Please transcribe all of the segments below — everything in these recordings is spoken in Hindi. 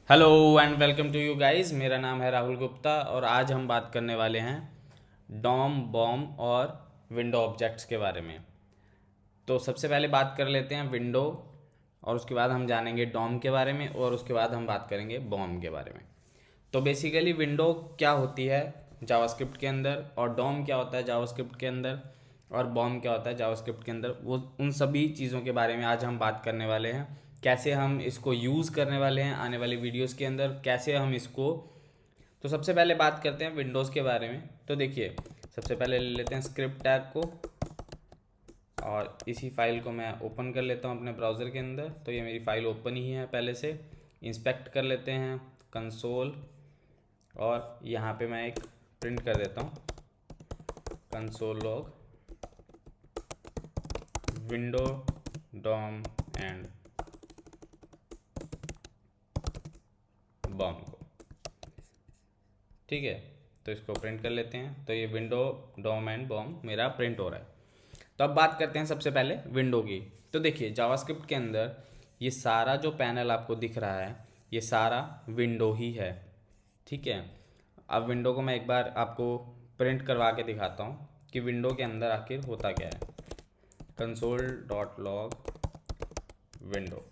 Hello and welcome to you guys. मेरा नाम है राहुल गुप्ता और आज हम बात करने वाले हैं डॉम बॉम और विंडो ऑब्जेक्ट्स के बारे में। तो सबसे पहले बात कर लेते हैं विंडो, और उसके बाद हम जानेंगे डॉम के बारे में, और उसके बाद हम बात करेंगे बॉम के बारे में। तो बेसिकली विंडो क्या होती है जावास्क्रिप्ट के अंदर, और डॉम क्या होता है जावास्क्रिप्ट के अंदर, और बॉम क्या होता है जावास्क्रिप्ट के अंदर, वो उन सभी चीज़ों के बारे में आज हम बात करने वाले हैं। कैसे हम इसको यूज़ करने वाले हैं आने वाली वीडियोस के अंदर, कैसे हम इसको। तो सबसे पहले बात करते हैं विंडोज़ के बारे में। तो देखिए, सबसे पहले ले लेते हैं स्क्रिप्ट टैग को, और इसी फाइल को मैं ओपन कर लेता हूँ अपने ब्राउज़र के अंदर। तो ये मेरी फ़ाइल ओपन ही है पहले से। इंस्पेक्ट कर लेते हैं कंसोल, और यहाँ पे मैं एक प्रिंट कर देता हूँ console log window DOM and BOM को। ठीक है, तो इसको प्रिंट कर लेते हैं। तो ये विंडो डॉम एंड बॉम मेरा प्रिंट हो रहा है। तो अब बात करते हैं सबसे पहले विंडो की। तो देखिए, जावास्क्रिप्ट के अंदर ये सारा जो पैनल आपको दिख रहा है, ये सारा विंडो ही है। ठीक है, अब विंडो को मैं एक बार आपको प्रिंट करवा के दिखाता हूँ कि विंडो के अंदर आखिर होता क्या है। कंसोल डॉट लॉग विंडो,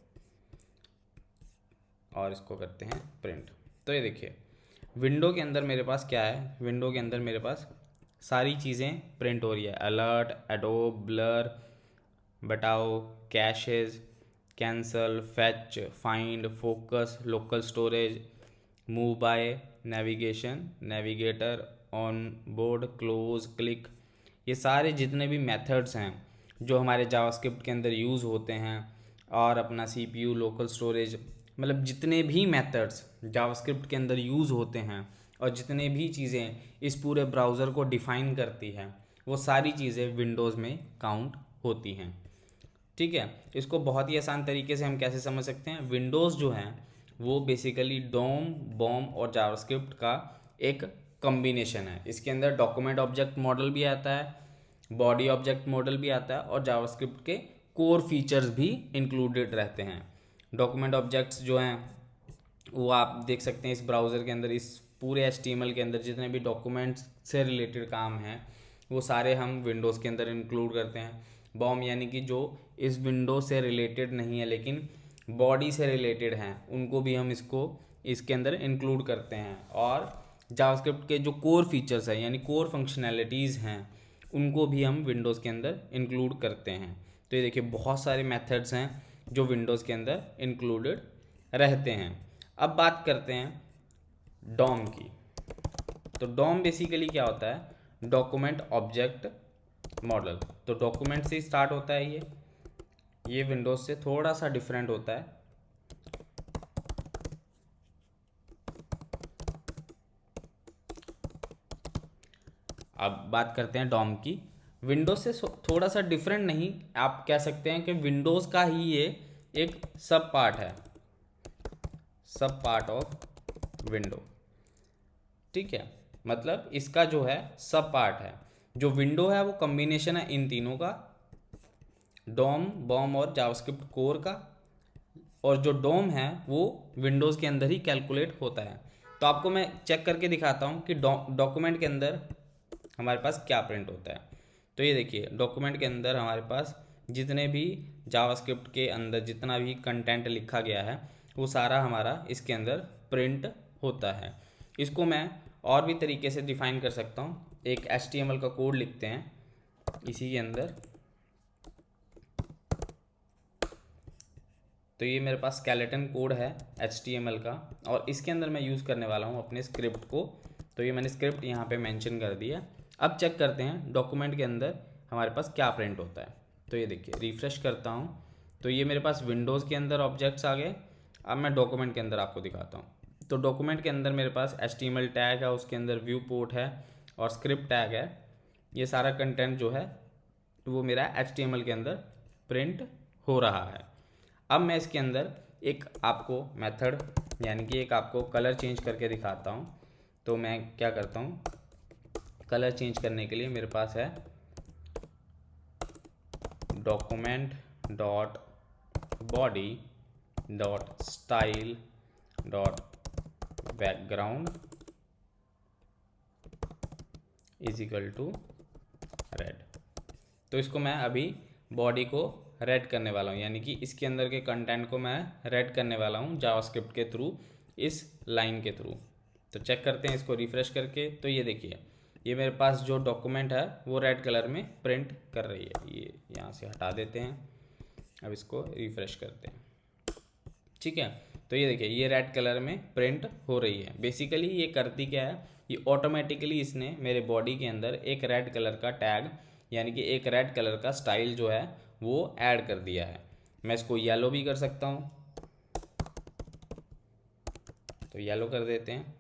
और इसको करते हैं प्रिंट। तो ये देखिए, विंडो के अंदर मेरे पास क्या है। विंडो के अंदर मेरे पास सारी चीज़ें प्रिंट हो रही है। अलर्ट, एडोब, ब्लर, बटाओ, caches, cancel, fetch, find, focus, local storage, move by, navigation, navigator, on board, close, click. ये सारे जितने भी मेथड्स हैं जो हमारे जावास्क्रिप्ट के अंदर यूज़ होते हैं, और अपना सीपीयू, लोकल स्टोरेज, मतलब जितने भी मेथड्स जावास्क्रिप्ट के अंदर यूज़ होते हैं, और जितने भी चीज़ें इस पूरे ब्राउज़र को डिफ़ाइन करती हैं, वो सारी चीज़ें विंडोज़ में काउंट होती हैं। ठीक है, इसको बहुत ही आसान तरीके से हम कैसे समझ सकते हैं। विंडोज़ जो हैं वो बेसिकली डॉम, बॉम और जावास्क्रिप्ट का एक कॉम्बिनेशन है। इसके अंदर डॉक्यूमेंट ऑब्जेक्ट मॉडल भी आता है, बॉडी ऑब्जेक्ट मॉडल भी आता है, और जावास्क्रिप्ट के कोर फीचर्स भी इंक्लूडेड रहते हैं। डॉक्यूमेंट ऑब्जेक्ट्स जो हैं वो आप देख सकते हैं इस ब्राउज़र के अंदर। इस पूरे HTML के अंदर जितने भी डॉक्यूमेंट्स से रिलेटेड काम हैं, वो सारे हम विंडोज़ के अंदर इंक्लूड करते हैं। बॉम यानी कि जो इस विंडो से रिलेटेड नहीं है लेकिन बॉडी से रिलेटेड हैं, उनको भी हम इसके अंदर इंक्लूड करते हैं। और जावास्क्रिप्ट के जो कोर फीचर्स हैं यानी कोर फंक्शनैलिटीज़ हैं, उनको भी हम विंडोज़ के अंदर इंक्लूड करते हैं। तो ये देखिए, बहुत सारे मेथड्स हैं जो विंडोज़ के अंदर इंक्लूडेड रहते हैं। अब बात करते हैं डॉम की। तो डॉम बेसिकली क्या होता है, डॉक्यूमेंट ऑब्जेक्ट मॉडल। तो डॉक्यूमेंट से स्टार्ट होता है ये विंडोज से थोड़ा सा डिफरेंट होता है। अब बात करते हैं डॉम की। विंडोज से थोड़ा सा डिफरेंट नहीं, आप कह सकते हैं कि विंडोज का ही ये एक सब पार्ट है, सब पार्ट ऑफ विंडो। ठीक है, मतलब इसका जो है सब पार्ट है। जो विंडो है वो कॉम्बिनेशन है इन तीनों का, डॉम, बॉम और जावास्क्रिप्ट कोर का। और जो डोम है वो विंडोज़ के अंदर ही कैलकुलेट होता है। तो आपको मैं चेक करके दिखाता हूँ कि डॉक्यूमेंट के अंदर हमारे पास क्या प्रिंट होता है। तो ये देखिए, डॉक्यूमेंट के अंदर हमारे पास जितने भी जावास्क्रिप्ट के अंदर जितना भी कंटेंट लिखा गया है, वो सारा हमारा इसके अंदर प्रिंट होता है। इसको मैं और भी तरीके से डिफाइन कर सकता हूँ। एक HTML का कोड लिखते हैं इसी के अंदर। तो ये मेरे पास स्केलेटन कोड है HTML का, और इसके अंदर मैं यूज़ करने वाला हूँ अपने स्क्रिप्ट को। तो ये मैंने स्क्रिप्ट यहाँ पे मेंशन कर दिया। अब चेक करते हैं डॉक्यूमेंट के अंदर हमारे पास क्या प्रिंट होता है। तो ये देखिए, रिफ़्रेश करता हूँ तो ये मेरे पास विंडोज़ के अंदर ऑब्जेक्ट्स आ गए। अब मैं डॉक्यूमेंट के अंदर आपको दिखाता हूँ। तो डॉक्यूमेंट के अंदर मेरे पास HTML टैग है, उसके अंदर व्यू पोर्ट है और स्क्रिप्ट टैग है। ये सारा कंटेंट जो है वो मेरा HTML के अंदर प्रिंट हो रहा है। अब मैं इसके अंदर एक आपको मेथड यानी कि एक आपको कलर चेंज करके दिखाता हूँ। तो मैं क्या करता हूँ, कलर चेंज करने के लिए मेरे पास है document dot body dot style dot background is equal to red. तो इसको मैं अभी बॉडी को रेड करने वाला हूँ, यानी कि इसके अंदर के कंटेंट को मैं रेड करने वाला हूँ जावास्क्रिप्ट के थ्रू, इस लाइन के थ्रू। तो चेक करते हैं इसको रिफ्रेश करके। तो ये देखिए, ये मेरे पास जो डॉक्यूमेंट है वो रेड कलर में प्रिंट कर रही है। ये यहाँ से हटा देते हैं, अब इसको रिफ्रेश करते हैं। ठीक है, तो ये देखिए ये रेड कलर में प्रिंट हो रही है। बेसिकली ये करती क्या है, ये ऑटोमेटिकली इसने मेरे बॉडी के अंदर एक रेड कलर का टैग, यानी कि एक रेड कलर का स्टाइल जो है वो ऐड कर दिया है। मैं इसको येलो भी कर सकता हूँ, तो येलो कर देते हैं।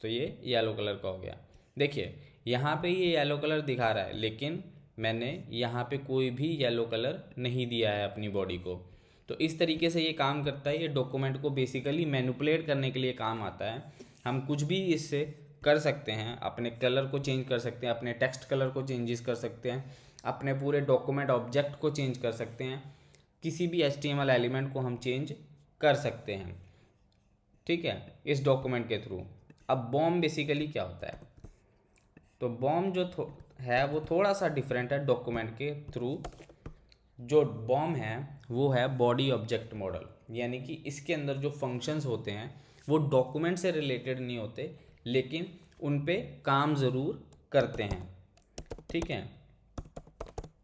तो ये येलो कलर का हो गया। देखिए यहाँ पे ये येलो कलर दिखा रहा है, लेकिन मैंने यहाँ पे कोई भी येलो कलर नहीं दिया है अपनी बॉडी को। तो इस तरीके से ये काम करता है। ये डॉक्यूमेंट को बेसिकली मैनिपुलेट करने के लिए काम आता है। हम कुछ भी इससे कर सकते हैं, अपने कलर को चेंज कर सकते हैं, अपने टेक्स्ट कलर को चेंजेस कर सकते हैं, अपने पूरे डॉक्यूमेंट ऑब्जेक्ट को चेंज कर सकते हैं, किसी भी HTML एलिमेंट को हम चेंज कर सकते हैं। ठीक है, इस डॉक्यूमेंट के थ्रू। अब बॉम बेसिकली क्या होता है, तो बॉम जो है वो थोड़ा सा डिफरेंट है डॉक्यूमेंट के थ्रू। जो बॉम है वो है बॉडी ऑब्जेक्ट मॉडल, यानी कि इसके अंदर जो फंक्शंस होते हैं वो डॉक्यूमेंट से रिलेटेड नहीं होते, लेकिन उन पे काम ज़रूर करते हैं। ठीक है,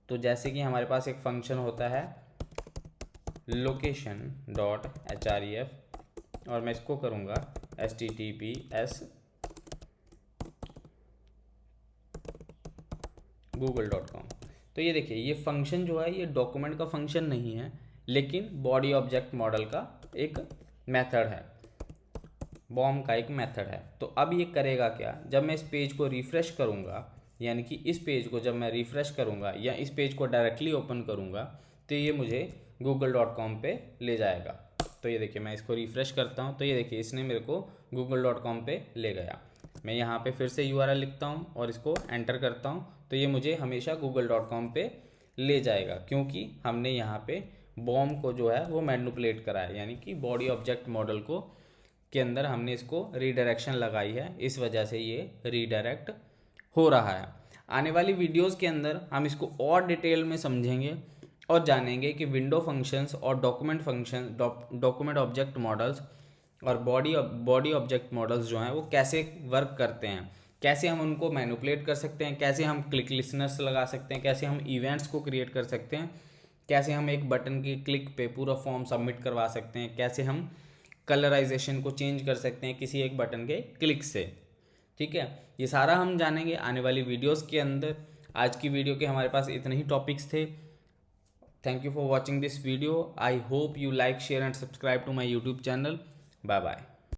तो जैसे कि हमारे पास एक फंक्शन होता है लोकेशन डॉट href, और मैं इसको करूँगा https google.com। तो ये देखिए ये फंक्शन जो है ये डॉक्यूमेंट का फंक्शन नहीं है, लेकिन बॉडी ऑब्जेक्ट मॉडल का एक मेथड है, बॉम का एक मेथड है। तो अब ये करेगा क्या, जब मैं इस पेज को रिफ़्रेश करूँगा, यानी कि इस पेज को जब मैं रिफ़्रेश करूँगा या इस पेज को डायरेक्टली ओपन करूँगा, तो ये मुझे google.com पे ले जाएगा। तो ये देखिए मैं इसको रिफ़्रेश करता हूँ, तो ये देखिए इसने मेरे को google.com पे ले गया। मैं यहाँ पे फिर से URL लिखता हूँ और इसको एंटर करता हूँ, तो ये मुझे हमेशा google.com पे ले जाएगा, क्योंकि हमने यहाँ पे बॉम को जो है वो मैनिपुलेट करा है, यानी कि बॉडी ऑब्जेक्ट मॉडल को के अंदर हमने इसको रीडायरेक्शन लगाई है, इस वजह से ये रीडायरेक्ट हो रहा है। आने वाली वीडियोस के अंदर हम इसको और डिटेल में समझेंगे और जानेंगे कि विंडो फंक्शंस और document function, document object models और बॉडी ऑब्जेक्ट मॉडल्स जो हैं वो कैसे वर्क करते हैं, कैसे हम उनको मैनिपुलेट कर सकते हैं, कैसे हम क्लिक लिसनर्स लगा सकते हैं, कैसे हम इवेंट्स को क्रिएट कर सकते हैं, कैसे हम एक बटन की क्लिक पे पूरा फॉर्म सबमिट करवा सकते हैं, कैसे हम कलराइजेशन को चेंज कर सकते हैं किसी एक बटन के क्लिक से। ठीक है, ये सारा हम जानेंगे आने वाली वीडियोस के अंदर। आज की वीडियो के हमारे पास इतने ही टॉपिक्स थे। Thank you for watching this video. I hope you like, share and subscribe to my YouTube channel. Bye bye.